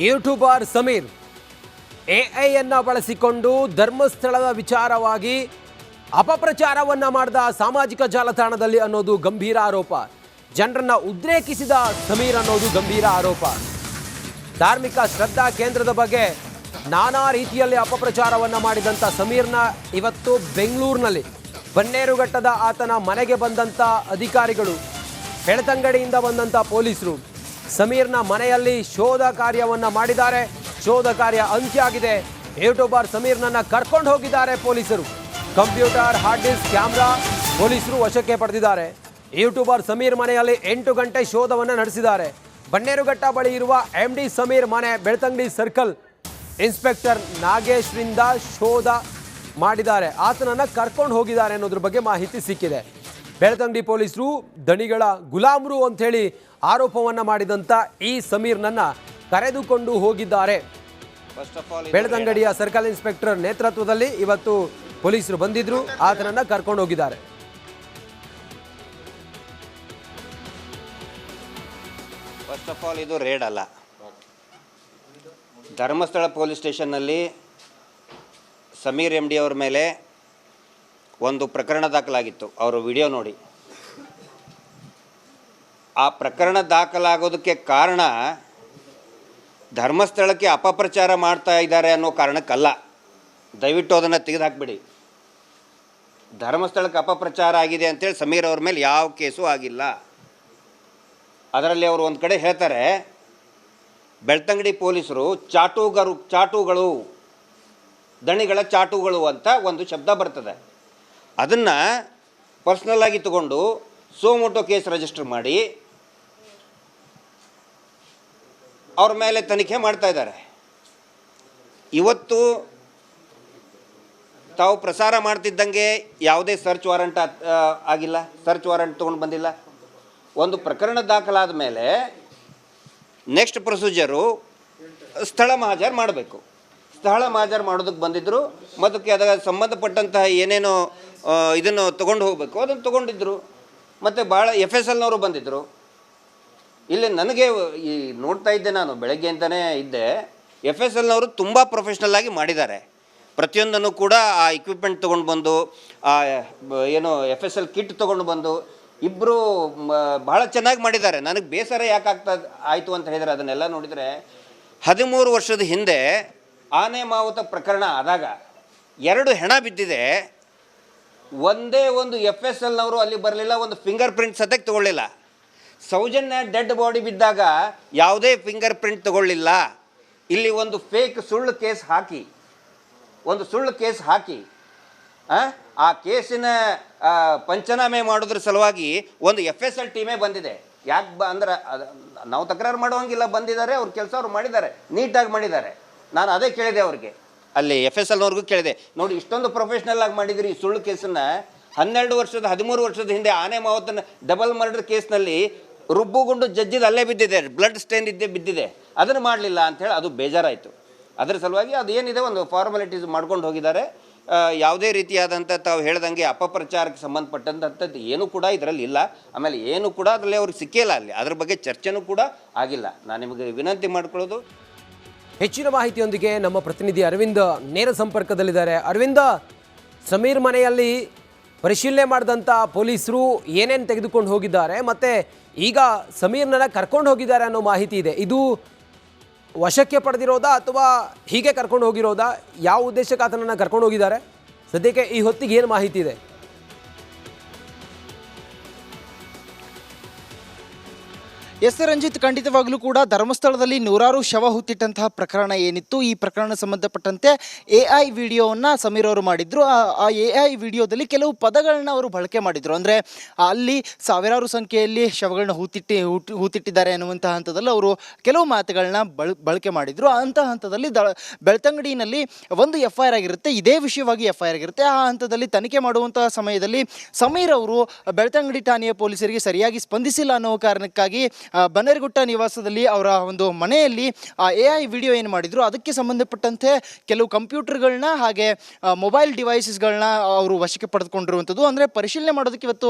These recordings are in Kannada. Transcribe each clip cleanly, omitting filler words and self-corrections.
ಯೂಟ್ಯೂಬರ್ ಸಮೀರ್ ಎಐಯನ್ನು ಬಳಸಿಕೊಂಡು ಧರ್ಮಸ್ಥಳದ ವಿಚಾರವಾಗಿ ಅಪಪ್ರಚಾರವನ್ನು ಮಾಡಿದ ಸಾಮಾಜಿಕ ಜಾಲತಾಣದಲ್ಲಿ ಅನ್ನೋದು ಗಂಭೀರ ಆರೋಪ. ಜನರನ್ನ ಉದ್ರೇಕಿಸಿದ ಸಮೀರ್ ಅನ್ನೋದು ಗಂಭೀರ ಆರೋಪ. ಧಾರ್ಮಿಕ ಶ್ರದ್ಧಾ ಕೇಂದ್ರದ ಬಗ್ಗೆ ನಾನಾ ರೀತಿಯಲ್ಲಿ ಅಪಪ್ರಚಾರವನ್ನು ಮಾಡಿದಂಥ ಸಮೀರ್ನ ಇವತ್ತು ಬೆಂಗಳೂರಿನಲ್ಲಿ ಬನ್ನೇರುಘಟ್ಟದ ಆತನ ಮನೆಗೆ ಬಂದಂಥ ಅಧಿಕಾರಿಗಳು, ಬೆಳ್ತಂಗಡಿಯಿಂದ ಬಂದಂಥ ಪೊಲೀಸರು ಸಮೀರ್ನ ಮನೆಯಲ್ಲಿ ಶೋಧ ಕಾರ್ಯವನ್ನು ಮಾಡಿದ್ದಾರೆ. ಶೋಧ ಕಾರ್ಯ ಅಂತ್ಯ ಆಗಿದೆ. ಯೂಟ್ಯೂಬರ್ ಸಮೀರ್ನನ್ನು ಕರ್ಕೊಂಡು ಹೋಗಿದ್ದಾರೆ ಪೊಲೀಸರು. ಕಂಪ್ಯೂಟರ್, ಹಾರ್ಡ್ ಡಿಸ್ಕ್, ಕ್ಯಾಮ್ರಾ ಪೊಲೀಸರು ವಶಕ್ಕೆ ಪಡೆದಿದ್ದಾರೆ. ಯೂಟ್ಯೂಬರ್ ಸಮೀರ್ ಮನೆಯಲ್ಲಿ 8 ಗಂಟೆ ಶೋಧವನ್ನು ನಡೆಸಿದ್ದಾರೆ. ಬನ್ನೇರುಘಟ್ಟ ಬಳಿ ಇರುವ MD ಸಮೀರ್ ಮನೆ ಬೆಳ್ತಂಗಡಿ ಸರ್ಕಲ್ ಇನ್ಸ್ಪೆಕ್ಟರ್ ನಾಗೇಶ್ರಿಂದ ಶೋಧ ಮಾಡಿದ್ದಾರೆ. ಆತನನ್ನು ಕರ್ಕೊಂಡು ಹೋಗಿದ್ದಾರೆ ಅನ್ನೋದ್ರ ಬಗ್ಗೆ ಮಾಹಿತಿ ಸಿಕ್ಕಿದೆ. ಬೆಳ್ತಂಗಡಿ ಪೊಲೀಸರು ದಣಿಗಳ ಗುಲಾಮರು ಅಂಥೇಳಿ ಆರೋಪವನ್ನು ಮಾಡಿದಂಥ ಈ ಸಮೀರ್ನನ್ನು ಕರೆದುಕೊಂಡು ಹೋಗಿದ್ದಾರೆ. ಬೆಳ್ತಂಗಡಿಯ ಸರ್ಕಲ್ ಇನ್ಸ್ಪೆಕ್ಟರ್ ನೇತೃತ್ವದಲ್ಲಿ ಇವತ್ತು ಪೊಲೀಸರು ಬಂದಿದ್ರು, ಆತನನ್ನು ಕರ್ಕೊಂಡು ಹೋಗಿದ್ದಾರೆ. ಫಸ್ಟ್ ಆಫ್ ಆಲ್ ಇದು ರೇಡ್ ಅಲ್ಲ. ಧರ್ಮಸ್ಥಳ ಪೊಲೀಸ್ ಸ್ಟೇಷನ್ನಲ್ಲಿ ಸಮೀರ್ MD ಅವ್ರ ಮೇಲೆ ಒಂದು ಪ್ರಕರಣ ದಾಖಲಾಗಿತ್ತು. ಅವರು ವಿಡಿಯೋ ನೋಡಿ ಆ ಪ್ರಕರಣ ದಾಖಲಾಗೋದಕ್ಕೆ ಕಾರಣ ಧರ್ಮಸ್ಥಳಕ್ಕೆ ಅಪಪ್ರಚಾರ ಮಾಡ್ತಾ ಇದ್ದಾರೆ ಅನ್ನೋ ಕಾರಣಕ್ಕಲ್ಲ. ದಯವಿಟ್ಟು ಅದನ್ನು ತೆಗೆದುಹಾಕ್ಬಿಡಿ. ಧರ್ಮಸ್ಥಳಕ್ಕೆ ಅಪಪ್ರಚಾರ ಆಗಿದೆ ಅಂತೇಳಿ ಸಮೀರ್ ಅವ್ರ ಮೇಲೆ ಯಾವ ಕೇಸು ಆಗಿಲ್ಲ. ಅದರಲ್ಲಿ ಅವರು ಒಂದು ಕಡೆ ಹೇಳ್ತಾರೆ, ಬೆಳ್ತಂಗಡಿ ಪೊಲೀಸರು ಚಾಟುಗಳು ದಣಿಗಳ ಚಾಟುಗಳು ಅಂತ ಒಂದು ಶಬ್ದ ಬರ್ತದೆ. ಅದನ್ನು ಪರ್ಸ್ನಲ್ಲಾಗಿ ತಗೊಂಡು ಸೋಮೋಟೋ ಕೇಸ್ ರಿಜಿಸ್ಟರ್ ಮಾಡಿ ಅವ್ರ ಮೇಲೆ ತನಿಖೆ ಮಾಡ್ತಾ ಇದ್ದಾರೆ. ಇವತ್ತು ತಾವು ಪ್ರಸಾರ ಮಾಡ್ತಿದ್ದಂಗೆ ಯಾವುದೇ ಸರ್ಚ್ ವಾರಂಟ್ ಆಗಿಲ್ಲ, ಸರ್ಚ್ ವಾರಂಟ್ ತೊಗೊಂಡು ಬಂದಿಲ್ಲ. ಒಂದು ಪ್ರಕರಣ ದಾಖಲಾದ ಮೇಲೆ ನೆಕ್ಸ್ಟ್ ಪ್ರೊಸೀಜರು ಸ್ಥಳ ಮಹಾಜರು ಮಾಡಬೇಕು. ಸ್ಥಳ ಮಹಾಜರು ಮಾಡೋದಕ್ಕೆ ಬಂದಿದ್ದರು. ಮತ್ತು ಅದಕ್ಕೆ ಸಂಬಂಧಪಟ್ಟಂತಹ ಏನೇನೋ ಇದನ್ನು ತೊಗೊಂಡು ಹೋಗಬೇಕು ಅದನ್ನು ತೊಗೊಂಡಿದ್ದರು. ಮತ್ತು ಭಾಳ FSLನವರು ಬಂದಿದ್ದರು. ಇಲ್ಲಿ ನನಗೆ ಈ ನೋಡ್ತಾ ಇದ್ದೆ, ನಾನು ಬೆಳಗ್ಗೆ ಅಂತಲೇ ಇದ್ದೆ. FSLನವರು ತುಂಬ ಪ್ರೊಫೆಷ್ನಲ್ಲಾಗಿ ಮಾಡಿದ್ದಾರೆ. ಪ್ರತಿಯೊಂದನ್ನು ಕೂಡ ಆ ಇಕ್ವಿಪ್ಮೆಂಟ್ ತೊಗೊಂಡು ಬಂದು ಏನು FSL ಕಿಟ್ ತೊಗೊಂಡು ಬಂದು ಇಬ್ಬರು ಭಾಳ ಚೆನ್ನಾಗಿ ಮಾಡಿದ್ದಾರೆ. ನನಗೆ ಬೇಸರ ಯಾಕೆ ಆಯಿತು ಅಂತ ಹೇಳಿದರೆ, ಅದನ್ನೆಲ್ಲ ನೋಡಿದರೆ 13 ವರ್ಷದ ಹಿಂದೆ ಆನೆ ಮಾವುತ ಪ್ರಕರಣ ಆದಾಗ 2 ಹೆಣ ಬಿದ್ದಿದೆ. ಒಂದೇ ಒಂದು FSLನವರು ಅಲ್ಲಿ ಬರಲಿಲ್ಲ, ಒಂದು ಫಿಂಗರ್ ಪ್ರಿಂಟ್ ಸದ್ಯಕ್ಕೆ ತೊಗೊಳ್ಳಿಲ್ಲ. ಸೌಜನ್ಯ ಡೆಡ್ ಬಾಡಿ ಬಿದ್ದಾಗ ಯಾವುದೇ ಫಿಂಗರ್ ಪ್ರಿಂಟ್ ತೊಗೊಳ್ಳಿಲ್ಲ. ಇಲ್ಲಿ ಒಂದು ಫೇಕ್ ಸುಳ್ಳು ಕೇಸ್ ಹಾಕಿ ಆ ಕೇಸಿನ ಪಂಚನಾಮೆ ಮಾಡೋದ್ರ ಸಲುವಾಗಿ ಒಂದು FSL ಟೀಮೇ ಬಂದಿದೆ. ಯಾಕೆ ಅಂದ್ರೆ ನಾವು ತಕರಾರು ಮಾಡುವಂಗಿಲ್ಲ, ಬಂದಿದ್ದಾರೆ, ಅವ್ರ ಕೆಲಸ ಅವ್ರು ಮಾಡಿದ್ದಾರೆ, ನೀಟಾಗಿ ಮಾಡಿದ್ದಾರೆ. ನಾನು ಅದೇ ಕೇಳಿದೆ ಅವ್ರಿಗೆ, ಅಲ್ಲಿ FSLನವ್ರಿಗೂ ಕೇಳಿದೆ, ನೋಡಿ ಇಷ್ಟೊಂದು ಪ್ರೊಫೆಷ್ನಲ್ ಆಗಿ ಮಾಡಿದ್ರಿ ಈ ಸುಳ್ಳು ಕೇಸನ್ನು. 13 ವರ್ಷದ ಹಿಂದೆ ಆನೆ ಮಾವತನ ಡಬಲ್ ಮರ್ಡರ್ ಕೇಸ್ನಲ್ಲಿ ರುಬ್ಬುಗುಂಡು ಜಜ್ಜಿದ ಅಲ್ಲೇ ಬಿದ್ದಿದೆ, ಬ್ಲಡ್ ಸ್ಟೇನ್ ಬಿದ್ದಿದೆ, ಅದನ್ನು ಮಾಡಲಿಲ್ಲ ಅಂಥೇಳಿ ಅದು ಬೇಜಾರಾಯಿತು. ಅದರ ಸಲುವಾಗಿ ಅದು ಏನಿದೆ ಒಂದು ಫಾರ್ಮಾಲಿಟೀಸ್ ಮಾಡ್ಕೊಂಡು ಹೋಗಿದ್ದಾರೆ. ಯಾವುದೇ ರೀತಿಯಾದಂಥ ತಾವು ಹೇಳ್ದಂಗೆ ಅಪಪ್ರಚಾರಕ್ಕೆ ಸಂಬಂಧಪಟ್ಟಂಥದ್ದು ಏನೂ ಕೂಡ ಇದರಲ್ಲಿ ಇಲ್ಲ. ಆಮೇಲೆ ಏನು ಕೂಡ ಅದರಲ್ಲಿ ಅವ್ರಿಗೆ ಸಿಕ್ಕಿಲ್ಲ, ಅಲ್ಲಿ ಅದ್ರ ಬಗ್ಗೆ ಚರ್ಚೆನೂ ಕೂಡ ಆಗಿಲ್ಲ. ನಾನು ನಿಮಗೆ ವಿನಂತಿ ಮಾಡ್ಕೊಳ್ಳೋದು, ಹೆಚ್ಚಿನ ಮಾಹಿತಿಯೊಂದಿಗೆ ನಮ್ಮ ಪ್ರತಿನಿಧಿ ಅರವಿಂದ್ ನೇರ ಸಂಪರ್ಕದಲ್ಲಿದ್ದಾರೆ. ಅರವಿಂದ, ಸಮೀರ್ ಮನೆಯಲ್ಲಿ ಪರಿಶೀಲನೆ ಮಾಡಿದಂಥ ಪೊಲೀಸರು ಏನೇನು ತೆಗೆದುಕೊಂಡು ಹೋಗಿದ್ದಾರೆ ಮತ್ತು ಈಗ ಸಮೀರ್ನನ್ನು ಕರ್ಕೊಂಡು ಹೋಗಿದ್ದಾರೆ ಅನ್ನೋ ಮಾಹಿತಿ ಇದೆ. ಇದು ವಶಕ್ಕೆ ಪಡೆದಿರೋದಾ ಅಥವಾ ಹೀಗೆ ಕರ್ಕೊಂಡು ಹೋಗಿರೋದಾ? ಯಾವ ಉದ್ದೇಶಕ್ಕೆ ಆತನನ್ನು ಕರ್ಕೊಂಡು ಹೋಗಿದ್ದಾರೆ? ಸದ್ಯಕ್ಕೆ ಈ ಹೊತ್ತಿಗೆ ಏನು ಮಾಹಿತಿ ಇದೆ? ಎಸ್ ರಂಜಿತ್, ಖಂಡಿತವಾಗ್ಲೂ ಕೂಡ ಧರ್ಮಸ್ಥಳದಲ್ಲಿ ನೂರಾರು ಶವ ಹುತ್ತಿಟ್ಟಂತಹ ಪ್ರಕರಣ ಏನಿತ್ತು, ಈ ಪ್ರಕರಣ ಸಂಬಂಧಪಟ್ಟಂತೆ AI ವಿಡಿಯೋವನ್ನು ಸಮೀರ್ ಅವರು ಮಾಡಿದ್ರು. ಆ AI ವಿಡಿಯೋದಲ್ಲಿ ಕೆಲವು ಪದಗಳನ್ನ ಅವರು ಬಳಕೆ ಮಾಡಿದ್ರು. ಅಂದರೆ ಅಲ್ಲಿ ಸಾವಿರಾರು ಸಂಖ್ಯೆಯಲ್ಲಿ ಶವಗಳನ್ನ ಹೂತಿಟ್ಟಿದ್ದಾರೆ ಅನ್ನುವಂತಹ ಹಂತದಲ್ಲಿ ಅವರು ಕೆಲವು ಮಾತುಗಳನ್ನ ಬಳಕೆ ಮಾಡಿದ್ರು. ಅಂಥ ಹಂತದಲ್ಲಿ ಬೆಳ್ತಂಗಡಿನಲ್ಲಿ ಒಂದು FIR ಆಗಿರುತ್ತೆ, ಇದೇ ವಿಷಯವಾಗಿ FIR ಆಗಿರುತ್ತೆ. ಆ ಹಂತದಲ್ಲಿ ತನಿಖೆ ಮಾಡುವಂತಹ ಸಮಯದಲ್ಲಿ ಸಮೀರ್ ಅವರು ಬೆಳ್ತಂಗಡಿ ಠಾಣೆಯ ಪೊಲೀಸರಿಗೆ ಸರಿಯಾಗಿ ಸ್ಪಂದಿಸಿಲ್ಲ ಅನ್ನೋ ಕಾರಣಕ್ಕಾಗಿ ಬನ್ನೇರುಘಟ್ಟ ನಿವಾಸದಲ್ಲಿ ಅವರ ಒಂದು ಮನೆಯಲ್ಲಿ AI ವಿಡಿಯೋ ಏನು ಮಾಡಿದ್ರು ಅದಕ್ಕೆ ಸಂಬಂಧಪಟ್ಟಂತೆ ಕೆಲವು ಕಂಪ್ಯೂಟರ್ಗಳನ್ನ ಹಾಗೆ ಮೊಬೈಲ್ ಡಿವೈಸಸ್ಗಳನ್ನ ಅವರು ವಶಕ್ಕೆ ಪಡೆದುಕೊಂಡಿರುವಂಥದ್ದು. ಅಂದರೆ ಪರಿಶೀಲನೆ ಮಾಡೋದಕ್ಕೆ ಇವತ್ತು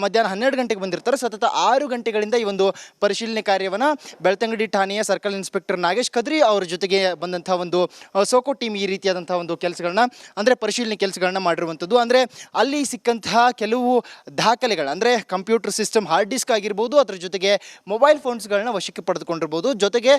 ಮಧ್ಯಾಹ್ನ 12 ಗಂಟೆಗೆ ಬಂದಿರ್ತಾರೆ. ಸತತ 6 ಗಂಟೆಗಳಿಂದ ಈ ಒಂದು ಪರಿಶೀಲನೆ ಕಾರ್ಯವನ್ನು ಬೆಳ್ತಂಗಡಿ ಠಾಣೆಯ ಸರ್ಕಲ್ ಇನ್ಸ್ಪೆಕ್ಟರ್ ನಾಗೇಶ್ ಕದ್ರಿ ಅವರ ಜೊತೆಗೆ ಬಂದಂಥ ಒಂದು ಸೋಕೋ ಟೀಮ್ ಈ ರೀತಿಯಾದಂಥ ಒಂದು ಕೆಲಸಗಳನ್ನ ಅಂದರೆ ಪರಿಶೀಲನೆ ಕೆಲಸಗಳನ್ನ ಮಾಡಿರುವಂಥದ್ದು. ಅಂದರೆ ಅಲ್ಲಿ ಸಿಕ್ಕಂತಹ ಕೆಲವು ದಾಖಲೆಗಳು ಅಂದರೆ ಕಂಪ್ಯೂಟರ್ ಸಿಸ್ಟಮ್ ಹಾರ್ಡ್ ಡಿಸ್ಕ್ ಆಗಿರ್ಬೋದು, ಅದರ ಜೊತೆಗೆ ಮೊಬೈಲ್ ಫೋನ್ಸ್ಗಳನ್ನ ವಶಕ್ಕೆ ಪಡೆದುಕೊಂಡಿರ್ಬೋದು. ಜೊತೆಗೆ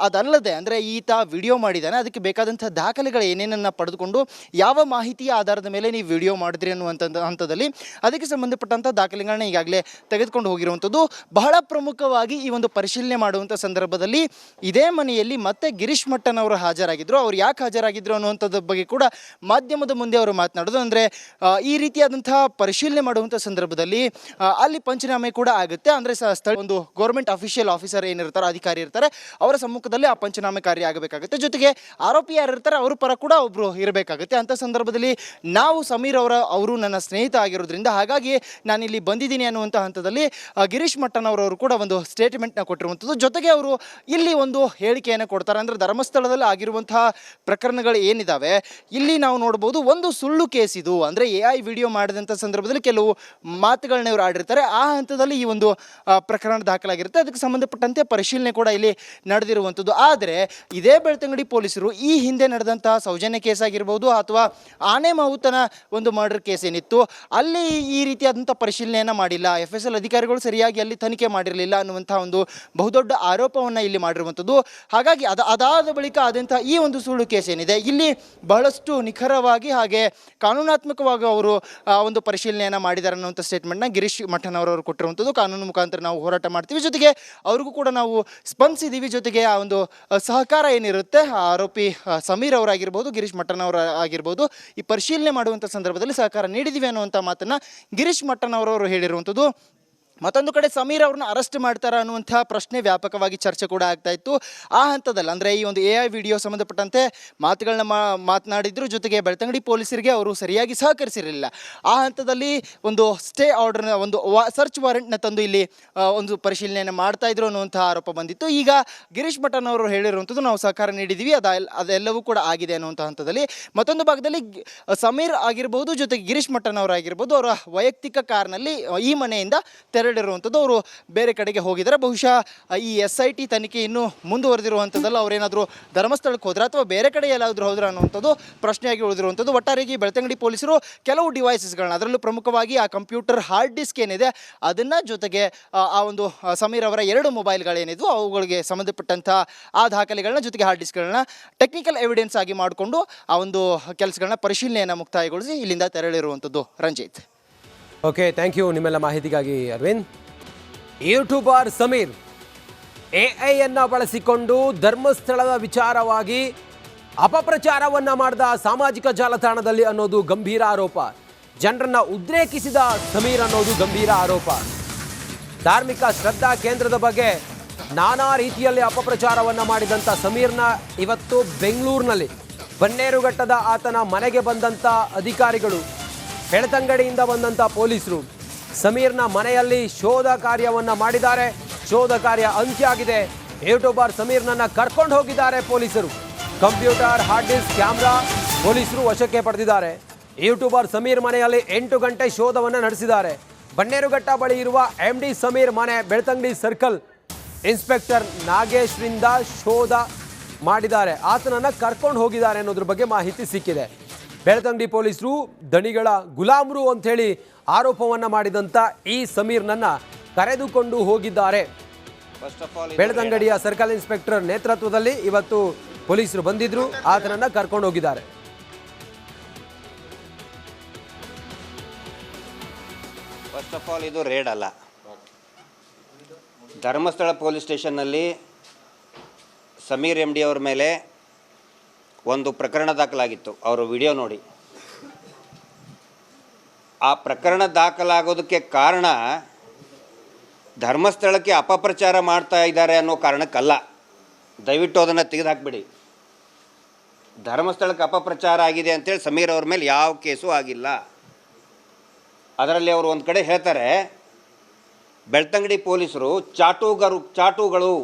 ಅದಲ್ಲದೆ ಅಂದರೆ ಈತ ವಿಡಿಯೋ ಮಾಡಿದ್ದಾನೆ ಅದಕ್ಕೆ ಬೇಕಾದಂಥ ದಾಖಲೆಗಳು ಏನೇನನ್ನು ಪಡೆದುಕೊಂಡು ಯಾವ ಮಾಹಿತಿಯ ಆಧಾರದ ಮೇಲೆ ನೀವು ವಿಡಿಯೋ ಮಾಡಿದ್ರಿ ಅನ್ನುವಂಥ ಹಂತದಲ್ಲಿ ಅದಕ್ಕೆ ಸಂಬಂಧಪಟ್ಟಂಥ ದಾಖಲೆಗಳನ್ನ ಈಗಾಗಲೇ ತೆಗೆದುಕೊಂಡು ಹೋಗಿರುವಂಥದ್ದು. ಬಹಳ ಪ್ರಮುಖವಾಗಿ ಈ ಒಂದು ಪರಿಶೀಲನೆ ಮಾಡುವಂಥ ಸಂದರ್ಭದಲ್ಲಿ ಇದೇ ಮನೆಯಲ್ಲಿ ಮತ್ತೆ ಗಿರೀಶ್ ಮಟ್ಟನ್ ಅವರು ಹಾಜರಾಗಿದ್ದರು. ಅವ್ರು ಯಾಕೆ ಹಾಜರಾಗಿದ್ದರು ಅನ್ನುವಂಥದ್ದು ಬಗ್ಗೆ ಕೂಡ ಮಾಧ್ಯಮದ ಮುಂದೆ ಅವರು ಮಾತನಾಡೋದು. ಅಂದರೆ ಈ ರೀತಿಯಾದಂಥ ಪರಿಶೀಲನೆ ಮಾಡುವಂಥ ಸಂದರ್ಭದಲ್ಲಿ ಅಲ್ಲಿ ಪಂಚನಾಮೆ ಕೂಡ ಆಗುತ್ತೆ. ಅಂದರೆ ಸ್ಥಳ ಒಂದು ಗೌರ್ಮೆಂಟ್ ಅಫಿಷಿಯಲ್ ಆಫೀಸರ್ ಏನಿರ್ತಾರೆ, ಅಧಿಕಾರಿ ಇರ್ತಾರೆ, ಅವರ ಸಮ್ಮುಖದಲ್ಲಿ ಆ ಪಂಚನಾಮೆ ಕಾರ್ಯ ಆಗಬೇಕಾಗುತ್ತೆ. ಜೊತೆಗೆ ಆರೋಪಿ ಯಾರು ಇರ್ತಾರೆ ಅವ್ರ ಪರ ಕೂಡ ಒಬ್ಬರು ಇರಬೇಕಾಗುತ್ತೆ. ಅಂಥ ಸಂದರ್ಭದಲ್ಲಿ ನಾವು ಸಮೀರ್ ಅವರು ನನ್ನ ಸ್ನೇಹಿತ ಆಗಿರೋದ್ರಿಂದ ಹಾಗಾಗಿ ನಾನಿಲ್ಲಿ ಬಂದಿದ್ದೀನಿ ಅನ್ನುವಂಥ ಹಂತದಲ್ಲಿ ಗಿರೀಶ್ ಮಟ್ಟನ್ ಅವರು ಕೂಡ ಒಂದು ಸ್ಟೇಟ್ಮೆಂಟ್ನ ಕೊಟ್ಟಿರುವಂಥದ್ದು. ಜೊತೆಗೆ ಅವರು ಇಲ್ಲಿ ಒಂದು ಹೇಳಿಕೆಯನ್ನು ಕೊಡ್ತಾರೆ. ಅಂದರೆ ಧರ್ಮಸ್ಥಳದಲ್ಲಿ ಆಗಿರುವಂತಹ ಪ್ರಕರಣಗಳು ಏನಿದ್ದಾವೆ ಇಲ್ಲಿ ನಾವು ನೋಡ್ಬೋದು ಒಂದು ಸುಳ್ಳು ಕೇಸ್ ಇದು. ಅಂದರೆ AI ವಿಡಿಯೋ ಮಾಡಿದಂಥ ಸಂದರ್ಭದಲ್ಲಿ ಕೆಲವು ಮಾತುಗಳನ್ನ ಇವರು ಆಡಿರ್ತಾರೆ. ಆ ಹಂತದಲ್ಲಿ ಈ ಒಂದು ಪ್ರಕರಣ ದಾಖಲಾಗಿರುತ್ತೆ. ಅದಕ್ಕೆ ಸಂಬಂಧಪಟ್ಟಂತೆ ಪರಿಶೀಲನೆ ಕೂಡ ಇಲ್ಲಿ ನಡೆದಿರುವಂಥದ್ದು. ಆದರೆ ಇದೇ ಬೆಳ್ತಂಗಡಿ ಪೊಲೀಸರು ಈ ಹಿಂದೆ ನಡೆದಂತಹ ಸೌಜನ್ಯ ಕೇಸ್ ಆಗಿರ್ಬೋದು ಅಥವಾ ಆನೆ ಮಾವುತನ ಒಂದು ಮರ್ಡರ್ ಕೇಸ್ ಏನಿತ್ತು ಅಲ್ಲಿ ಈ ರೀತಿಯಾದಂಥ ಪರಿಶೀಲನೆಯನ್ನು ಮಾಡಿಲ್ಲ, FSL ಅಧಿಕಾರಿಗಳು ಸರಿಯಾಗಿ ಅಲ್ಲಿ ತನಿಖೆ ಮಾಡಿರಲಿಲ್ಲ ಅನ್ನುವಂಥ ಒಂದು ಬಹುದೊಡ್ಡ ಆರೋಪವನ್ನು ಇಲ್ಲಿ ಮಾಡಿರುವಂಥದ್ದು. ಹಾಗಾಗಿ ಅದಾದ ಬಳಿಕ ಆದಂಥ ಈ ಒಂದು ಸುಳ್ಳು ಕೇಸ್ ಏನಿದೆ ಇಲ್ಲಿ ಬಹಳಷ್ಟು ನಿಖರವಾಗಿ ಹಾಗೆ ಕಾನೂನಾತ್ಮಕವಾಗಿ ಅವರು ಒಂದು ಪರಿಶೀಲನೆಯನ್ನು ಮಾಡಿದ್ದಾರೆ ಅನ್ನುವಂಥ ಸ್ಟೇಟ್ಮೆಂಟ್ನ ಗಿರೀಶ್ ಮಠನ್ ಅವರು ಕೊಟ್ಟಿರುವಂಥದ್ದು. ಕಾನೂನು ಮುಖಾಂತರ ನಾವು ಹೋರಾಟ ಮಾಡ್ತೀವಿ, ಜೊತೆಗೆ ಅವ್ರಿಗೂ ಕೂಡ ನಾವು ಸ್ಪಂದಿಸಿದ್ದೀವಿ. ಜೊತೆಗೆ ಆ ಒಂದು ಸಹಕಾರ ಏನಿರುತ್ತೆ ಆರೋಪಿ ಸಮೀರ್ ಅವರಾಗಿರ್ಬೋದು, ಗಿರೀಶ್ ಮಟ್ಟನ್ ಅವರ ಆಗಿರ್ಬೋದು, ಈ ಪರಿಶೀಲನೆ ಮಾಡುವಂಥ ಸಂದರ್ಭದಲ್ಲಿ ಸಹಕಾರ ನೀಡಿದ್ದೀವಿ ಅನ್ನುವಂಥ ಮಾತನ್ನು ಗಿರೀಶ್ ಮಟ್ಟನ್ ಅವರು ಹೇಳಿರುವಂಥದ್ದು. ಮತ್ತೊಂದು ಕಡೆ ಸಮೀರ್ ಅವ್ರನ್ನ ಅರೆಸ್ಟ್ ಮಾಡ್ತಾರ ಅನ್ನುವಂಥ ಪ್ರಶ್ನೆ ವ್ಯಾಪಕವಾಗಿ ಚರ್ಚೆ ಕೂಡ ಆಗ್ತಾ ಇತ್ತು. ಆ ಹಂತದಲ್ಲಿ ಅಂದರೆ ಈ ಒಂದು AI ವಿಡಿಯೋ ಸಂಬಂಧಪಟ್ಟಂತೆ ಮಾತುಗಳನ್ನ ಮಾತನಾಡಿದ್ರು. ಜೊತೆಗೆ ಬೆಳ್ತಂಗಡಿ ಪೊಲೀಸರಿಗೆ ಅವರು ಸರಿಯಾಗಿ ಸಹಕರಿಸಿರಲಿಲ್ಲ. ಆ ಹಂತದಲ್ಲಿ ಒಂದು ಸ್ಟೇ ಆರ್ಡರ್ನ ಒಂದು ಸರ್ಚ್ ವಾರೆಂಟ್ನ ತಂದು ಇಲ್ಲಿ ಒಂದು ಪರಿಶೀಲನೆಯನ್ನು ಮಾಡ್ತಾ ಇದ್ರು ಅನ್ನುವಂಥ ಆರೋಪ ಬಂದಿತ್ತು. ಈಗ ಗಿರೀಶ್ ಮಟ್ಟನ್ ಅವರು ಹೇಳಿರುವಂಥದ್ದು ನಾವು ಸಹಕಾರ ನೀಡಿದ್ದೀವಿ, ಅದೆಲ್ಲವೂ ಕೂಡ ಆಗಿದೆ ಅನ್ನುವಂಥ ಹಂತದಲ್ಲಿ. ಮತ್ತೊಂದು ಭಾಗದಲ್ಲಿ ಸಮೀರ್ ಆಗಿರ್ಬೋದು ಜೊತೆಗೆ ಗಿರೀಶ್ ಮಟ್ಟನ್ ಅವರಾಗಿರ್ಬೋದು ಅವರ ವೈಯಕ್ತಿಕ ಕಾರ್ನಲ್ಲಿ ಈ ಮನೆಯಿಂದ ತೆರಳಿರುವಂಥದ್ದು. ಅವರು ಬೇರೆ ಕಡೆಗೆ ಹೋಗಿದ್ದಾರೆ. ಬಹುಶಃ ಈ SIT ತನಿಖೆ ಇನ್ನೂ ಮುಂದುವರೆದಿರುವಂಥದ್ದಲ್ಲ, ಅವರೇನಾದರೂ ಧರ್ಮಸ್ಥಳಕ್ಕೆ ಹೋದ್ರೆ ಅಥವಾ ಬೇರೆ ಕಡೆ ಎಲ್ಲಾದರೂ ಹೋದ್ರೆ ಅನ್ನುವಂಥದ್ದು ಪ್ರಶ್ನೆಯಾಗಿ ಉಳಿದಿರುವಂಥದ್ದು. ಒಟ್ಟಾರೆಯಾಗಿ ಬೆಳ್ತಂಗಡಿ ಪೊಲೀಸರು ಕೆಲವು ಡಿವೈಸಸ್ಗಳನ್ನ ಅದರಲ್ಲೂ ಪ್ರಮುಖವಾಗಿ ಆ ಕಂಪ್ಯೂಟರ್ ಹಾರ್ಡ್ ಡಿಸ್ಕ್ ಏನಿದೆ ಅದನ್ನು ಜೊತೆಗೆ ಆ ಒಂದು ಸಮೀರ್ ಅವರ 2 ಮೊಬೈಲ್ಗಳೇನಿದ್ವು ಅವುಗಳಿಗೆ ಸಂಬಂಧಪಟ್ಟಂಥ ಆ ದಾಖಲೆಗಳನ್ನ ಜೊತೆಗೆ ಹಾರ್ಡ್ ಡಿಸ್ಕ್ಗಳನ್ನ ಟೆಕ್ನಿಕಲ್ ಎವಿಡೆನ್ಸ್ ಆಗಿ ಮಾಡಿಕೊಂಡು ಆ ಒಂದು ಕೆಲಸಗಳನ್ನ ಪರಿಶೀಲನೆಯನ್ನು ಮುಕ್ತಾಯಗೊಳಿಸಿ ಇಲ್ಲಿಂದ ತೆರಳಿರುವಂಥದ್ದು. ರಂಜಿತ್. ಓಕೆ, ಥ್ಯಾಂಕ್ ಯು ನಿಮ್ಮೆಲ್ಲ ಮಾಹಿತಿಗಾಗಿ ಅರವಿಂದ್. ಯೂಟ್ಯೂಬರ್ ಸಮೀರ್ AI ಬಳಸಿಕೊಂಡು ಧರ್ಮಸ್ಥಳದ ವಿಚಾರವಾಗಿ ಅಪಪ್ರಚಾರವನ್ನು ಮಾಡಿದ ಸಾಮಾಜಿಕ ಜಾಲತಾಣದಲ್ಲಿ ಅನ್ನೋದು ಗಂಭೀರ ಆರೋಪ. ಜನರನ್ನ ಉದ್ರೇಕಿಸಿದ ಸಮೀರ್ ಅನ್ನೋದು ಗಂಭೀರ ಆರೋಪ. ಧಾರ್ಮಿಕ ಶ್ರದ್ಧಾ ಕೇಂದ್ರದ ಬಗ್ಗೆ ನಾನಾ ರೀತಿಯಲ್ಲಿ ಅಪಪ್ರಚಾರವನ್ನು ಮಾಡಿದಂಥ ಸಮೀರ್ನ ಇವತ್ತು ಬೆಂಗಳೂರಿನಲ್ಲಿ ಬನ್ನೇರುಘಟ್ಟದ ಆತನ ಮನೆಗೆ ಬಂದಂಥ ಅಧಿಕಾರಿಗಳು, ಬೆಳ್ತಂಗಡಿಯಿಂದ ಬಂದಂಥ ಪೊಲೀಸರು ಸಮೀರ್ನ ಮನೆಯಲ್ಲಿ ಶೋಧ ಕಾರ್ಯವನ್ನು ಮಾಡಿದ್ದಾರೆ. ಶೋಧ ಕಾರ್ಯ ಅಂತ್ಯ ಆಗಿದೆ. ಯೂಟ್ಯೂಬರ್ ಸಮೀರ್ನನ್ನು ಕರ್ಕೊಂಡು ಹೋಗಿದ್ದಾರೆ ಪೊಲೀಸರು. ಕಂಪ್ಯೂಟರ್, ಹಾರ್ಡ್ ಡಿಸ್ಕ್, ಕ್ಯಾಮ್ರಾ ಪೊಲೀಸರು ವಶಕ್ಕೆ ಪಡೆದಿದ್ದಾರೆ. ಯೂಟ್ಯೂಬರ್ ಸಮೀರ್ ಮನೆಯಲ್ಲಿ 8 ಗಂಟೆ ಶೋಧವನ್ನು ನಡೆಸಿದ್ದಾರೆ. ಬನ್ನೇರುಘಟ್ಟ ಬಳಿ ಇರುವ MD ಸಮೀರ್ ಮನೆ ಬೆಳ್ತಂಗಡಿ ಸರ್ಕಲ್ ಇನ್ಸ್ಪೆಕ್ಟರ್ ನಾಗೇಶ್ರಿಂದ ಶೋಧ ಮಾಡಿದ್ದಾರೆ. ಆತನನ್ನು ಕರ್ಕೊಂಡು ಹೋಗಿದ್ದಾರೆ ಅನ್ನೋದ್ರ ಬಗ್ಗೆ ಮಾಹಿತಿ ಸಿಕ್ಕಿದೆ. ಬೆಳ್ತಂಗಡಿ ಪೊಲೀಸರು ದಣಿಗಳ ಗುಲಾಮರು ಅಂಥೇಳಿ ಆರೋಪವನ್ನು ಮಾಡಿದಂಥ ಈ ಸಮೀರ್ನನ್ನು ಕರೆದುಕೊಂಡು ಹೋಗಿದ್ದಾರೆ. ಬೆಳ್ತಂಗಡಿಯ ಸರ್ಕಲ್ ಇನ್ಸ್ಪೆಕ್ಟರ್ ನೇತೃತ್ವದಲ್ಲಿ ಇವತ್ತು ಪೊಲೀಸರು ಬಂದಿದ್ರು, ಆತನನ್ನು ಕರ್ಕೊಂಡು ಹೋಗಿದ್ದಾರೆ. ಫಸ್ಟ್ ಆಫ್ ಆಲ್ ಇದು ರೇಡ್ ಅಲ್ಲ. ಧರ್ಮಸ್ಥಳ ಪೊಲೀಸ್ ಸ್ಟೇಷನ್ನಲ್ಲಿ ಸಮೀರ್ MD ಅವ್ರ ಮೇಲೆ ಒಂದು ಪ್ರಕರಣ ದಾಖಲಾಗಿತ್ತು. ಅವರು ವಿಡಿಯೋ ನೋಡಿ ಆ ಪ್ರಕರಣ ದಾಖಲಾಗೋದಕ್ಕೆ ಕಾರಣ ಧರ್ಮಸ್ಥಳಕ್ಕೆ ಅಪಪ್ರಚಾರ ಮಾಡ್ತಾ ಇದ್ದಾರೆ ಅನ್ನೋ ಕಾರಣಕ್ಕಲ್ಲ. ದಯವಿಟ್ಟು ಅದನ್ನು ತೆಗೆದುಹಾಕ್ಬಿಡಿ. ಧರ್ಮಸ್ಥಳಕ್ಕೆ ಅಪಪ್ರಚಾರ ಆಗಿದೆ ಅಂತೇಳಿ ಸಮೀರ್ ಅವ್ರ ಮೇಲೆ ಯಾವ ಕೇಸು ಆಗಿಲ್ಲ. ಅದರಲ್ಲಿ ಅವರು ಒಂದು ಕಡೆ ಹೇಳ್ತಾರೆ ಬೆಳ್ತಂಗಡಿ ಪೊಲೀಸರು ಚಾಟುಗಳು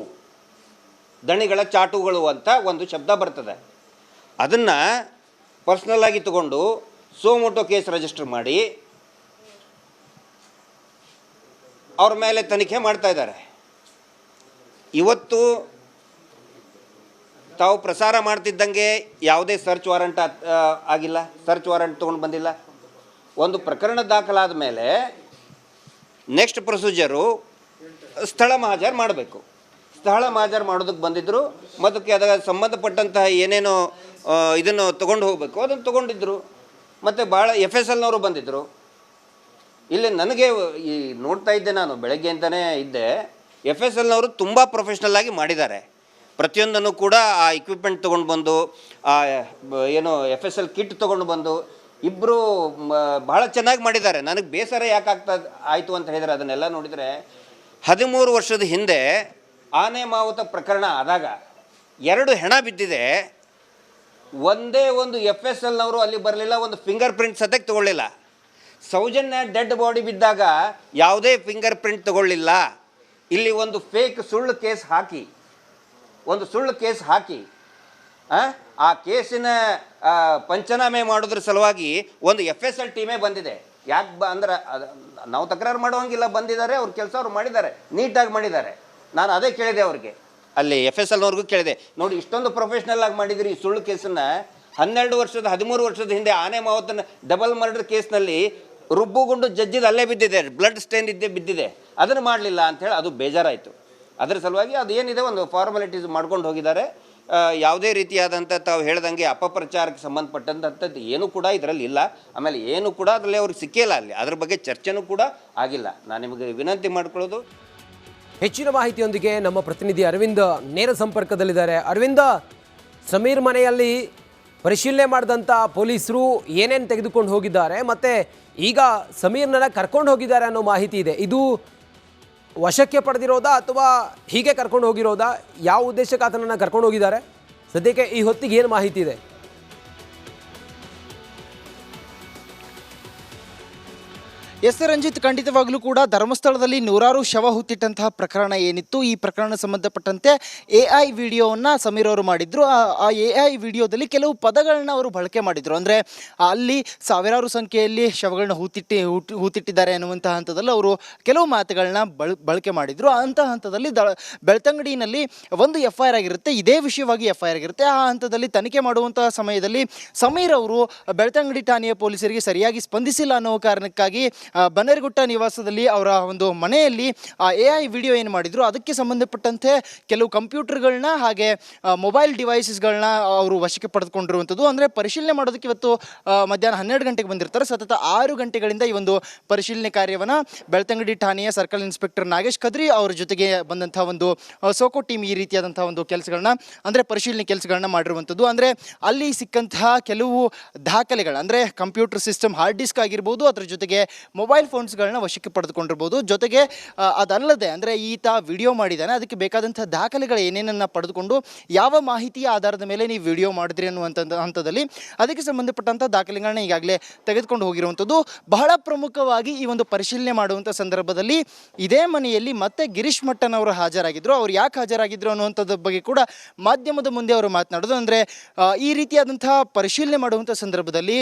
ದಣಿಗಳ ಚಾಟುಗಳು ಅಂತ ಒಂದು ಶಬ್ದ ಬರ್ತದೆ. ಅದನ್ನು ಪರ್ಸ್ನಲ್ಲಾಗಿ ತಗೊಂಡು ಸೋಮೋಟೋ ಕೇಸ್ ರಿಜಿಸ್ಟರ್ ಮಾಡಿ ಅವ್ರ ಮೇಲೆ ತನಿಖೆ ಮಾಡ್ತಾ ಇದ್ದಾರೆ. ಇವತ್ತು ತಾವು ಪ್ರಸಾರ ಮಾಡ್ತಿದ್ದಂಗೆ ಯಾವುದೇ ಸರ್ಚ್ ವಾರಂಟ್ ಆಗಿಲ್ಲ, ಸರ್ಚ್ ವಾರಂಟ್ ತೊಗೊಂಡು ಬಂದಿಲ್ಲ. ಒಂದು ಪ್ರಕರಣ ದಾಖಲಾದ ಮೇಲೆ ನೆಕ್ಸ್ಟ್ ಪ್ರೊಸೀಜರು ಸ್ಥಳ ಮಹಾಜರು ಮಾಡಬೇಕು. ಸ್ಥಳ ಮಹಾಜರು ಮಾಡೋದಕ್ಕೆ ಬಂದಿದ್ದರು. ಮತ್ತು ಅದಕ್ಕೆ ಸಂಬಂಧಪಟ್ಟಂತಹ ಏನೇನೋ ಇದನ್ನು ತೊಗೊಂಡು ಹೋಗಬೇಕು ಅದನ್ನು ತೊಗೊಂಡಿದ್ದರು. ಮತ್ತು ಭಾಳ FSLನವರು ಬಂದಿದ್ದರು. ಇಲ್ಲಿ ನನಗೆ ಈ ನೋಡ್ತಾ ಇದ್ದೆ, ನಾನು ಬೆಳಗ್ಗೆ ಅಂತಲೇ ಇದ್ದೆ. FSLನವರು ತುಂಬ ಪ್ರೊಫೆಷ್ನಲ್ಲಾಗಿ ಮಾಡಿದ್ದಾರೆ. ಪ್ರತಿಯೊಂದನ್ನು ಕೂಡ ಆ ಇಕ್ವಿಪ್ಮೆಂಟ್ ತೊಗೊಂಡು ಬಂದು ಏನು FSL ಕಿಟ್ ತೊಗೊಂಡು ಬಂದು ಇಬ್ಬರು ಭಾಳ ಚೆನ್ನಾಗಿ ಮಾಡಿದ್ದಾರೆ. ನನಗೆ ಬೇಸರ ಯಾಕೆ ಆಯಿತು ಅಂತ ಹೇಳಿದರೆ ಅದನ್ನೆಲ್ಲ ನೋಡಿದರೆ 13 ವರ್ಷದ ಹಿಂದೆ ಆನೆ ಮಾವುತ ಪ್ರಕರಣ ಆದಾಗ 2 ಹೆಣ ಬಿದ್ದಿದೆ. ಒಂದೇ ಒಂದು FSLನವರು ಅಲ್ಲಿ ಬರಲಿಲ್ಲ, ಒಂದು ಫಿಂಗರ್ ಪ್ರಿಂಟ್ ಸದ್ಯಕ್ಕೆ ತೊಗೊಳ್ಳಿಲ್ಲ. ಸೌಜನ್ಯ ಡೆಡ್ ಬಾಡಿ ಬಿದ್ದಾಗ ಯಾವುದೇ ಫಿಂಗರ್ ಪ್ರಿಂಟ್ ತೊಗೊಳ್ಳಿಲ್ಲ. ಇಲ್ಲಿ ಒಂದು ಫೇಕ್ ಸುಳ್ಳು ಕೇಸ್ ಹಾಕಿ ಆ ಕೇಸಿನ ಪಂಚನಾಮೆ ಮಾಡೋದ್ರ ಸಲುವಾಗಿ ಒಂದು FSL ಟೀಮೇ ಬಂದಿದೆ. ಯಾಕೆ ಅಂದ್ರೆ ನಾವು ತಕರಾರು ಮಾಡುವಂಗಿಲ್ಲ, ಬಂದಿದ್ದಾರೆ, ಅವ್ರ ಕೆಲಸ ಅವ್ರು ಮಾಡಿದ್ದಾರೆ, ನೀಟಾಗಿ ಮಾಡಿದ್ದಾರೆ. ನಾನು ಅದೇ ಕೇಳಿದೆ ಅವ್ರಿಗೆ, ಅಲ್ಲಿ FSLನವ್ರಿಗೂ ಕೇಳಿದೆ, ನೋಡಿ ಇಷ್ಟೊಂದು ಪ್ರೊಫೆಷ್ನಲ್ ಆಗಿ ಮಾಡಿದ್ರಿ ಈ ಸುಳ್ಳು ಕೇಸನ್ನು. 13 ವರ್ಷದ ಹಿಂದೆ ಆನೆ ಮಾವತನ ಡಬಲ್ ಮರ್ಡರ್ ಕೇಸ್ನಲ್ಲಿ ರುಬ್ಬುಗುಂಡು ಜಜ್ಜಿದ ಅಲ್ಲೇ ಬಿದ್ದಿದೆ, ಬ್ಲಡ್ ಸ್ಟೇನ್ ಬಿದ್ದಿದೆ, ಅದನ್ನು ಮಾಡಲಿಲ್ಲ ಅಂಥೇಳಿ ಅದು ಬೇಜಾರಾಯಿತು. ಅದರ ಸಲುವಾಗಿ ಅದು ಏನಿದೆ ಒಂದು ಫಾರ್ಮಾಲಿಟೀಸ್ ಮಾಡ್ಕೊಂಡು ಹೋಗಿದ್ದಾರೆ. ಯಾವುದೇ ರೀತಿಯಾದಂಥ ತಾವು ಹೇಳ್ದಂಗೆ ಅಪಪ್ರಚಾರಕ್ಕೆ ಸಂಬಂಧಪಟ್ಟಂಥದ್ದು ಏನೂ ಕೂಡ ಇದರಲ್ಲಿ ಇಲ್ಲ. ಆಮೇಲೆ ಏನು ಕೂಡ ಅದರಲ್ಲಿ ಅವ್ರಿಗೆ ಸಿಕ್ಕಿಲ್ಲ, ಅಲ್ಲಿ ಅದ್ರ ಬಗ್ಗೆ ಚರ್ಚೆನೂ ಕೂಡ ಆಗಿಲ್ಲ. ನಾನು ನಿಮಗೆ ವಿನಂತಿ ಮಾಡ್ಕೊಳ್ಳೋದು, ಹೆಚ್ಚಿನ ಮಾಹಿತಿಯೊಂದಿಗೆ ನಮ್ಮ ಪ್ರತಿನಿಧಿ ಅರವಿಂದ್ ನೇರ ಸಂಪರ್ಕದಲ್ಲಿದ್ದಾರೆ. ಅರವಿಂದ, ಸಮೀರ್ ಮನೆಯಲ್ಲಿ ಪರಿಶೀಲನೆ ಮಾಡಿದಂಥ ಪೊಲೀಸರು ಏನೇನು ತೆಗೆದುಕೊಂಡು ಹೋಗಿದ್ದಾರೆ ಮತ್ತು ಈಗ ಸಮೀರ್ನನ್ನ ಕರ್ಕೊಂಡು ಹೋಗಿದ್ದಾರೆ ಅನ್ನೋ ಮಾಹಿತಿ ಇದೆ. ಇದು ವಶಕ್ಕೆ ಪಡೆದಿರೋದಾ ಅಥವಾ ಹೀಗೆ ಕರ್ಕೊಂಡು ಹೋಗಿರೋದಾ? ಯಾವ ಉದ್ದೇಶಕ್ಕೆ ಆತನನ್ನು ಕರ್ಕೊಂಡು ಹೋಗಿದ್ದಾರೆ? ಸದ್ಯಕ್ಕೆ ಈ ಹೊತ್ತಿಗೆ ಏನು ಮಾಹಿತಿ ಇದೆ? ಎಸ್ ರಂಜಿತ್, ಖಂಡಿತವಾಗ್ಲೂ ಕೂಡ ಧರ್ಮಸ್ಥಳದಲ್ಲಿ ನೂರಾರು ಶವ ಹುತ್ತಿಟ್ಟಂತಹ ಪ್ರಕರಣ ಏನಿತ್ತು, ಈ ಪ್ರಕರಣ ಸಂಬಂಧಪಟ್ಟಂತೆ AI ವಿಡಿಯೋವನ್ನು ಸಮೀರ್ ಅವರು ಮಾಡಿದ್ರು. ಆ AI ವಿಡಿಯೋದಲ್ಲಿ ಕೆಲವು ಪದಗಳನ್ನ ಅವರು ಬಳಕೆ ಮಾಡಿದ್ರು. ಅಂದರೆ ಅಲ್ಲಿ ಸಾವಿರಾರು ಸಂಖ್ಯೆಯಲ್ಲಿ ಶವಗಳನ್ನ ಹೂತಿಟ್ಟಿದ್ದಾರೆ ಅನ್ನುವಂತಹ ಹಂತದಲ್ಲಿ ಅವರು ಕೆಲವು ಮಾತುಗಳನ್ನ ಬಳಕೆ ಮಾಡಿದ್ರು. ಅಂಥ ಹಂತದಲ್ಲಿ ಬೆಳ್ತಂಗಡಿನಲ್ಲಿ ಒಂದು FIR ಆಗಿರುತ್ತೆ, ಇದೇ ವಿಷಯವಾಗಿ FIR ಆಗಿರುತ್ತೆ. ಆ ಹಂತದಲ್ಲಿ ತನಿಖೆ ಮಾಡುವಂತಹ ಸಮಯದಲ್ಲಿ ಸಮೀರ್ ಅವರು ಬೆಳ್ತಂಗಡಿ ಠಾಣೆಯ ಪೊಲೀಸರಿಗೆ ಸರಿಯಾಗಿ ಸ್ಪಂದಿಸಿಲ್ಲ ಅನ್ನೋ ಕಾರಣಕ್ಕಾಗಿ ಬನ್ನೇರುಘಟ್ಟ ನಿವಾಸದಲ್ಲಿ ಅವರ ಒಂದು ಮನೆಯಲ್ಲಿ AI ವಿಡಿಯೋ ಏನು ಮಾಡಿದ್ರು ಅದಕ್ಕೆ ಸಂಬಂಧಪಟ್ಟಂತೆ ಕೆಲವು ಕಂಪ್ಯೂಟರ್ಗಳನ್ನ ಹಾಗೆ ಮೊಬೈಲ್ ಡಿವೈಸಸ್ಗಳನ್ನ ಅವರು ವಶಕ್ಕೆ ಪಡೆದುಕೊಂಡಿರುವಂಥದ್ದು. ಅಂದರೆ ಪರಿಶೀಲನೆ ಮಾಡೋದಕ್ಕೆ ಇವತ್ತು ಮಧ್ಯಾಹ್ನ 12 ಗಂಟೆಗೆ ಬಂದಿರ್ತಾರೆ. ಸತತ 6 ಗಂಟೆಗಳಿಂದ ಈ ಒಂದು ಪರಿಶೀಲನೆ ಕಾರ್ಯವನ್ನು ಬೆಳ್ತಂಗಡಿ ಠಾಣೆಯ ಸರ್ಕಲ್ ಇನ್ಸ್ಪೆಕ್ಟರ್ ನಾಗೇಶ್ ಕದ್ರಿ ಅವರ ಜೊತೆಗೆ ಬಂದಂಥ ಒಂದು ಸೋಕೋ ಟೀಮ್ ಈ ರೀತಿಯಾದಂಥ ಒಂದು ಕೆಲಸಗಳನ್ನ ಅಂದರೆ ಪರಿಶೀಲನೆ ಕೆಲಸಗಳನ್ನ ಮಾಡಿರುವಂಥದ್ದು. ಅಂದರೆ ಅಲ್ಲಿ ಸಿಕ್ಕಂತಹ ಕೆಲವು ದಾಖಲೆಗಳು ಅಂದರೆ ಕಂಪ್ಯೂಟರ್ ಸಿಸ್ಟಮ್, ಹಾರ್ಡ್ ಡಿಸ್ಕ್ ಆಗಿರ್ಬೋದು, ಅದರ ಜೊತೆಗೆ ಮೊಬೈಲ್ ಫೋನ್ಸ್ಗಳನ್ನ ವಶಕ್ಕೆ ಪಡೆದುಕೊಂಡಿರ್ಬೋದು. ಜೊತೆಗೆ ಅದಲ್ಲದೆ ಅಂದರೆ ಈತ ವಿಡಿಯೋ ಮಾಡಿದ್ದಾನೆ, ಅದಕ್ಕೆ ಬೇಕಾದಂಥ ದಾಖಲೆಗಳು ಏನೇನನ್ನು ಪಡೆದುಕೊಂಡು ಯಾವ ಮಾಹಿತಿಯ ಆಧಾರದ ಮೇಲೆ ನೀವು ವಿಡಿಯೋ ಮಾಡಿದ್ರಿ ಅನ್ನುವಂಥ ಹಂತದಲ್ಲಿ ಅದಕ್ಕೆ ಸಂಬಂಧಪಟ್ಟಂಥ ದಾಖಲೆಗಳನ್ನ ಈಗಾಗಲೇ ತೆಗೆದುಕೊಂಡು ಹೋಗಿರುವಂಥದ್ದು. ಬಹಳ ಪ್ರಮುಖವಾಗಿ ಈ ಒಂದು ಪರಿಶೀಲನೆ ಮಾಡುವಂಥ ಸಂದರ್ಭದಲ್ಲಿ ಇದೇ ಮನೆಯಲ್ಲಿ ಮತ್ತೆ ಗಿರೀಶ್ ಮಟ್ಟನ್ ಅವರು ಹಾಜರಾಗಿದ್ದರು. ಅವ್ರು ಯಾಕೆ ಹಾಜರಾಗಿದ್ದರು ಅನ್ನುವಂಥದ್ದು ಬಗ್ಗೆ ಕೂಡ ಮಾಧ್ಯಮದ ಮುಂದೆ ಅವರು ಮಾತನಾಡೋದು. ಅಂದರೆ ಈ ರೀತಿಯಾದಂಥ ಪರಿಶೀಲನೆ ಮಾಡುವಂಥ ಸಂದರ್ಭದಲ್ಲಿ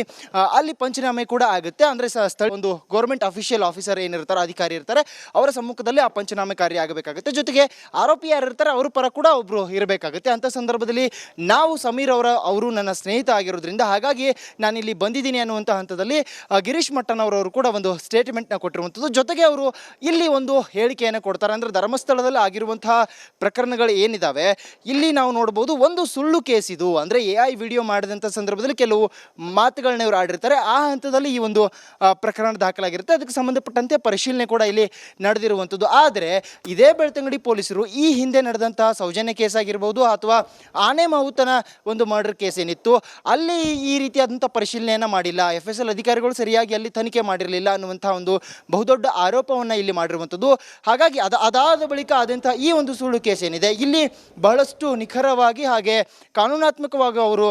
ಅಲ್ಲಿ ಪಂಚನಾಮೆ ಕೂಡ ಆಗುತ್ತೆ. ಅಂದರೆ ಸ್ಥಳ ಒಂದು ಗೌರ್ಮೆಂಟ್ ಅಫಿಷಿಯಲ್ ಆಫೀಸರ್ ಏನಿರ್ತಾರೆ, ಅಧಿಕಾರಿ ಇರ್ತಾರೆ, ಅವರ ಸಮ್ಮುಖದಲ್ಲಿ ಆ ಪಂಚನಾಮೆ ಕಾರ್ಯ ಆಗಬೇಕಾಗುತ್ತೆ. ಜೊತೆಗೆ ಆರೋಪಿ ಯಾರು ಇರ್ತಾರೆ ಅವ್ರ ಪರ ಕೂಡ ಒಬ್ಬರು ಇರಬೇಕಾಗುತ್ತೆ. ಅಂಥ ಸಂದರ್ಭದಲ್ಲಿ ನಾವು ಸಮೀರ್ ಅವರು ನನ್ನ ಸ್ನೇಹಿತ ಆಗಿರೋದ್ರಿಂದ ಹಾಗಾಗಿ ನಾನಿಲ್ಲಿ ಬಂದಿದ್ದೀನಿ ಅನ್ನುವಂಥ ಹಂತದಲ್ಲಿ ಗಿರೀಶ್ ಮಟ್ಟನ್ ಅವರು ಕೂಡ ಒಂದು ಸ್ಟೇಟ್ಮೆಂಟ್ನ ಕೊಟ್ಟಿರುವಂಥದ್ದು. ಜೊತೆಗೆ ಅವರು ಇಲ್ಲಿ ಒಂದು ಹೇಳಿಕೆಯನ್ನು ಕೊಡ್ತಾರೆ. ಅಂದರೆ ಧರ್ಮಸ್ಥಳದಲ್ಲಿ ಆಗಿರುವಂತಹ ಪ್ರಕರಣಗಳು ಏನಿದ್ದಾವೆ ಇಲ್ಲಿ ನಾವು ನೋಡ್ಬೋದು, ಒಂದು ಸುಳ್ಳು ಕೇಸ್ ಇದು. ಅಂದರೆ AI ವಿಡಿಯೋ ಮಾಡಿದಂಥ ಸಂದರ್ಭದಲ್ಲಿ ಕೆಲವು ಮಾತುಗಳನ್ನ ಇವರು ಆಡಿರ್ತಾರೆ. ಆ ಹಂತದಲ್ಲಿ ಈ ಒಂದು ಪ್ರಕರಣ ದಾಖಲಾಗಿರುತ್ತೆ. ಅದಕ್ಕೆ ಸಂಬಂಧಪಟ್ಟಂತೆ ಪರಿಶೀಲನೆ ಕೂಡ ಇಲ್ಲಿ ನಡೆದಿರುವಂಥದ್ದು. ಆದರೆ ಇದೇ ಬೆಳ್ತಂಗಡಿ ಪೊಲೀಸರು ಈ ಹಿಂದೆ ನಡೆದಂತಹ ಸೌಜನ್ಯ ಕೇಸ್ ಆಗಿರ್ಬೋದು ಅಥವಾ ಆನೆ ಮಾವುತನ ಒಂದು ಮರ್ಡರ್ ಕೇಸ್ ಏನಿತ್ತು ಅಲ್ಲಿ ಈ ರೀತಿಯಾದಂಥ ಪರಿಶೀಲನೆಯನ್ನು ಮಾಡಿಲ್ಲ, FSL ಅಧಿಕಾರಿಗಳು ಸರಿಯಾಗಿ ಅಲ್ಲಿ ತನಿಖೆ ಮಾಡಿರಲಿಲ್ಲ ಅನ್ನುವಂಥ ಒಂದು ಬಹುದೊಡ್ಡ ಆರೋಪವನ್ನು ಇಲ್ಲಿ ಮಾಡಿರುವಂಥದ್ದು. ಹಾಗಾಗಿ ಅದಾದ ಬಳಿಕ ಆದಂಥ ಈ ಒಂದು ಸುಳ್ಳು ಕೇಸ್ ಏನಿದೆ ಇಲ್ಲಿ ಬಹಳಷ್ಟು ನಿಖರವಾಗಿ ಹಾಗೆ ಕಾನೂನಾತ್ಮಕವಾಗಿ ಅವರು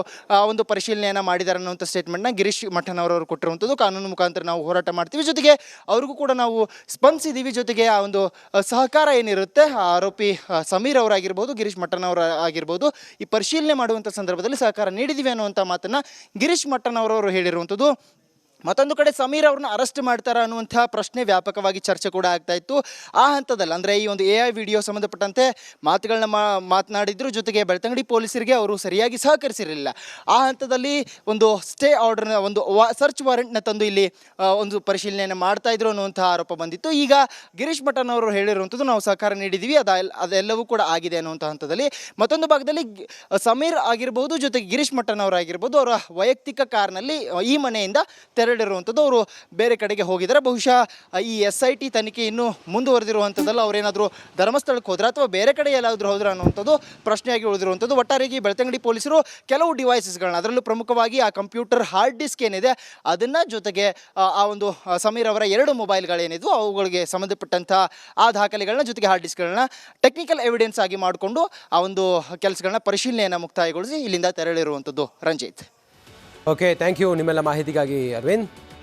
ಒಂದು ಪರಿಶೀಲನೆಯನ್ನು ಮಾಡಿದ್ದಾರೆ ಅನ್ನುವಂಥ ಸ್ಟೇಟ್ಮೆಂಟ್ನ ಗಿರೀಶ್ ಮಠನ್ ಅವರು ಕೊಟ್ಟಿರುವಂಥದ್ದು. ಕಾನೂನು ಮುಖಾಂತರ ನಾವು ಹೋರಾಟ ಮಾಡ್ತೀವಿ, ಜೊತೆಗೆ ಅವ್ರಿಗೂ ಕೂಡ ನಾವು ಸ್ಪಂದಿಸಿದ್ದೀವಿ. ಜೊತೆಗೆ ಆ ಒಂದು ಸಹಕಾರ ಏನಿರುತ್ತೆ ಆ ಆರೋಪಿ ಸಮೀರ್ ಅವರಾಗಿರ್ಬೋದು, ಗಿರೀಶ್ ಮಟ್ಟನ್ ಅವರ ಆಗಿರ್ಬೋದು, ಈ ಪರಿಶೀಲನೆ ಮಾಡುವಂಥ ಸಂದರ್ಭದಲ್ಲಿ ಸಹಕಾರ ನೀಡಿದ್ದೀವಿ ಅನ್ನುವಂಥ ಮಾತನ್ನು ಗಿರೀಶ್ ಮಟ್ಟನ್ ಅವರವರು ಹೇಳಿರುವಂಥದ್ದು. ಮತ್ತೊಂದು ಕಡೆ ಸಮೀರ್ ಅವ್ರನ್ನ ಅರೆಸ್ಟ್ ಮಾಡ್ತಾರ ಅನ್ನುವಂಥ ಪ್ರಶ್ನೆ ವ್ಯಾಪಕವಾಗಿ ಚರ್ಚೆ ಕೂಡ ಆಗ್ತಾ ಇತ್ತು. ಆ ಹಂತದಲ್ಲಿ ಅಂದರೆ ಈ ಒಂದು AI ವಿಡಿಯೋ ಸಂಬಂಧಪಟ್ಟಂತೆ ಮಾತುಗಳನ್ನ ಮಾತನಾಡಿದ್ರು. ಜೊತೆಗೆ ಬೆಳ್ತಂಗಡಿ ಪೊಲೀಸರಿಗೆ ಅವರು ಸರಿಯಾಗಿ ಸಹಕರಿಸಿರಲಿಲ್ಲ. ಆ ಹಂತದಲ್ಲಿ ಒಂದು ಸ್ಟೇ ಆರ್ಡರ್ನ ಒಂದು ಸರ್ಚ್ ವಾರೆಂಟ್ನ ತಂದು ಇಲ್ಲಿ ಒಂದು ಪರಿಶೀಲನೆಯನ್ನು ಮಾಡ್ತಾ ಇದ್ರು ಅನ್ನುವಂಥ ಆರೋಪ ಬಂದಿತ್ತು. ಈಗ ಗಿರೀಶ್ ಮಟ್ಟನ್ ಅವರು ಹೇಳಿರುವಂಥದ್ದು ನಾವು ಸಹಕಾರ ನೀಡಿದ್ದೀವಿ, ಅದೆಲ್ಲವೂ ಕೂಡ ಆಗಿದೆ ಅನ್ನುವಂಥ ಹಂತದಲ್ಲಿ. ಮತ್ತೊಂದು ಭಾಗದಲ್ಲಿ ಸಮೀರ್ ಆಗಿರ್ಬೋದು, ಜೊತೆಗೆ ಗಿರೀಶ್ ಮಟ್ಟನ್ ಅವರಾಗಿರ್ಬೋದು, ಅವರ ವೈಯಕ್ತಿಕ ಕಾರ್ನಲ್ಲಿ ಈ ಮನೆಯಿಂದ ತೆರಳಿರುವಂಥದ್ದು. ಅವರು ಬೇರೆ ಕಡೆಗೆ ಹೋಗಿದ್ದಾರೆ. ಬಹುಶಃ ಈ SIT ತನಿಖೆ ಇನ್ನೂ ಮುಂದುವರೆದಿರುವಂಥದ್ದಲ್ಲ, ಅವರೇನಾದರೂ ಧರ್ಮಸ್ಥಳಕ್ಕೆ ಹೋದ್ರೆ ಅಥವಾ ಬೇರೆ ಕಡೆ ಎಲ್ಲಾದರೂ ಹೋದ್ರೆ ಅನ್ನುವಂಥದ್ದು ಪ್ರಶ್ನೆಯಾಗಿ ಉಳಿದಿರುವಂಥದ್ದು. ಒಟ್ಟಾರೆಯಾಗಿ ಬೆಳ್ತಂಗಡಿ ಪೊಲೀಸರು ಕೆಲವು ಡಿವೈಸಸ್ಗಳನ್ನ, ಅದರಲ್ಲೂ ಪ್ರಮುಖವಾಗಿ ಆ ಕಂಪ್ಯೂಟರ್ ಹಾರ್ಡ್ ಡಿಸ್ಕ್ ಏನಿದೆ ಅದನ್ನು, ಜೊತೆಗೆ ಆ ಒಂದು ಸಮೀರ್ ಅವರ 2 ಮೊಬೈಲ್ಗಳೇನಿದ್ವು ಅವುಗಳಿಗೆ ಸಂಬಂಧಪಟ್ಟಂಥ ಆ ದಾಖಲೆಗಳನ್ನ, ಜೊತೆಗೆ ಹಾರ್ಡ್ ಡಿಸ್ಕ್ಗಳನ್ನ ಟೆಕ್ನಿಕಲ್ ಎವಿಡೆನ್ಸ್ ಆಗಿ ಮಾಡಿಕೊಂಡು ಆ ಒಂದು ಕೆಲಸಗಳನ್ನ ಪರಿಶೀಲನೆಯನ್ನು ಮುಕ್ತಾಯಗೊಳಿಸಿ ಇಲ್ಲಿಂದ ತೆರಳಿರುವಂಥದ್ದು. ರಂಜಿತ್. ಓಕೆ, ಥ್ಯಾಂಕ್ ಯು ನಿಮ್ಮೆಲ್ಲ ಮಾಹಿತಿಗಾಗಿ ಅರವಿಂದ್.